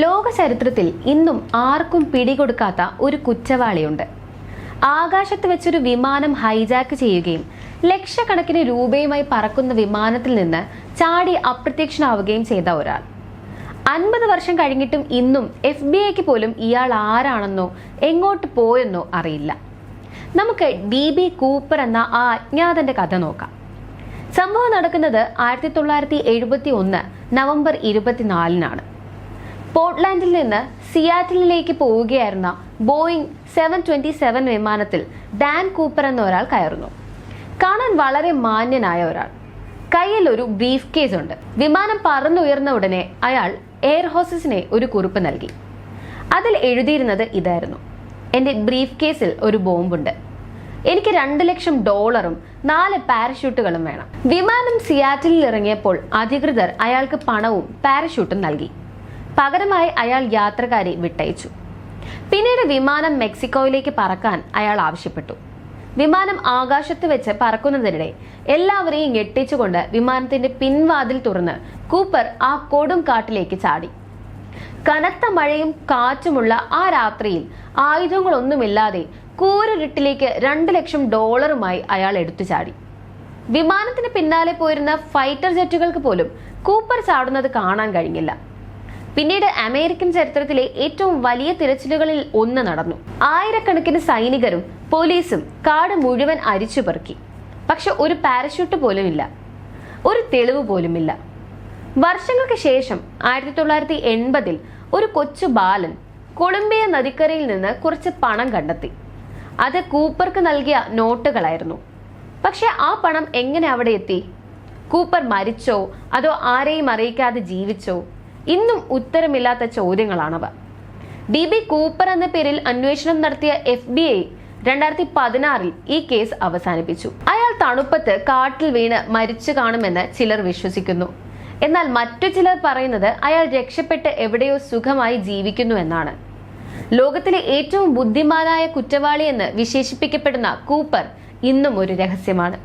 ലോക ചരിത്രത്തിൽ ഇന്നും ആർക്കും പിടികൊടുക്കാത്ത ഒരു കുറ്റവാളിയുണ്ട്. ആകാശത്ത് വെച്ചൊരു വിമാനം ഹൈജാക്ക് ചെയ്യുകയും ലക്ഷക്കണക്കിന് രൂപയുമായി പറക്കുന്ന വിമാനത്തിൽ നിന്ന് ചാടി അപ്രത്യക്ഷനാവുകയും ചെയ്ത ഒരാൾ. 50 വർഷം കഴിഞ്ഞിട്ടും ഇന്നും FBI പോലും ഇയാൾ ആരാണെന്നോ എങ്ങോട്ട് പോയെന്നോ അറിയില്ല. നമുക്ക് DB കൂപ്പർ എന്ന ആ അജ്ഞാതന്റെ കഥ നോക്കാം. സംഭവം നടക്കുന്നത് 1971 നവംബർ 24-നാണ്. പോർട്ട്ലാൻഡിൽ നിന്ന് സിയാറ്റിലേക്ക് പോവുകയായിരുന്ന ബോയിങ് 727 വിമാനത്തിൽ ഡാൻ കൂപ്പർ എന്ന ഒരാൾ കയറുന്നു. കാണാൻ വളരെ മാന്യനായ ഒരാൾ. കയ്യിൽ ഒരു ബ്രീഫ് കേസ് ഉണ്ട്. വിമാനം പറന്നുയർന്ന ഉടനെ അയാൾ എയർ ഹോസ്റ്റസിനെ ഒരു കുറിപ്പ് നൽകി. അതിൽ എഴുതിയിരുന്നത് ഇതായിരുന്നു: എന്റെ ബ്രീഫ് കേസിൽ ഒരു ബോംബുണ്ട്. എനിക്ക് $2 ലക്ഷം 4 പാരഷൂട്ടുകളും വേണം. വിമാനം സിയാറ്റിലിൽ ഇറങ്ങിയപ്പോൾ അധികൃതർ അയാൾക്ക് പണവും പാരഷൂട്ടും നൽകി. പകരമായി അയാൾ യാത്രക്കാരെ വിട്ടയച്ചു. പിന്നീട് വിമാനം മെക്സിക്കോയിലേക്ക് പറക്കാൻ അയാൾ ആവശ്യപ്പെട്ടു. വിമാനം ആകാശത്ത് വെച്ച് പറക്കുന്നതിനിടെ എല്ലാവരെയും ഞെട്ടിച്ചുകൊണ്ട് വിമാനത്തിന്റെ പിൻവാതിൽ തുറന്ന് കൂപ്പർ ആ കൊടും കാട്ടിലേക്ക് ചാടി. കനത്ത മഴയും കാറ്റുമുള്ള ആ രാത്രിയിൽ ആയുധങ്ങളൊന്നുമില്ലാതെ കൂരിരുട്ടിലേക്ക് $2 ലക്ഷം അയാൾ എടുത്തു ചാടി. വിമാനത്തിന് പിന്നാലെ പോയിരുന്ന ഫൈറ്റർ ജെറ്റുകൾക്ക് പോലും കൂപ്പർ ചാടുന്നത് കാണാൻ കഴിഞ്ഞില്ല. പിന്നീട് അമേരിക്കൻ ചരിത്രത്തിലെ ഏറ്റവും വലിയ തിരച്ചിലുകളിൽ ഒന്ന് നടന്നു. ആയിരക്കണക്കിന് സൈനികരും പോലീസും കാട് മുഴുവൻ അരിച്ചുപെറുക്കി. പക്ഷെ ഒരു പാരഷൂട്ട് പോലുമില്ല, ഒരു തെളിവ് പോലുമില്ല. വർഷങ്ങൾക്ക് ശേഷം 1980-ൽ ഒരു കൊച്ചു ബാലൻ കൊളംബിയ നദിക്കരയിൽ നിന്ന് കുറച്ച് പണം കണ്ടെത്തി. അത് കൂപ്പർക്ക് നൽകിയ നോട്ടുകളായിരുന്നു. പക്ഷെ ആ പണം എങ്ങനെ അവിടെ എത്തി? കൂപ്പർ മരിച്ചോ അതോ ആരെയും അറിയിക്കാതെ ജീവിച്ചോ? ഇന്നും ഉത്തരമില്ലാത്ത ചോദ്യങ്ങളാണവ. DB കൂപ്പർ എന്ന പേരിൽ അന്വേഷണം നടത്തിയ FBI 2016-ൽ ഈ കേസ് അവസാനിപ്പിച്ചു. അയാൾ തണുപ്പത്ത് കാട്ടിൽ വീണ് മരിച്ചു കാണുമെന്ന് ചിലർ വിശ്വസിക്കുന്നു. എന്നാൽ മറ്റു ചിലർ പറയുന്നത് അയാൾ രക്ഷപ്പെട്ട് എവിടെയോ സുഖമായി ജീവിക്കുന്നു എന്നാണ്. ലോകത്തിലെ ഏറ്റവും ബുദ്ധിമാനായ കുറ്റവാളി എന്ന് വിശേഷിപ്പിക്കപ്പെടുന്ന കൂപ്പർ ഇന്നും ഒരു രഹസ്യമാണ്.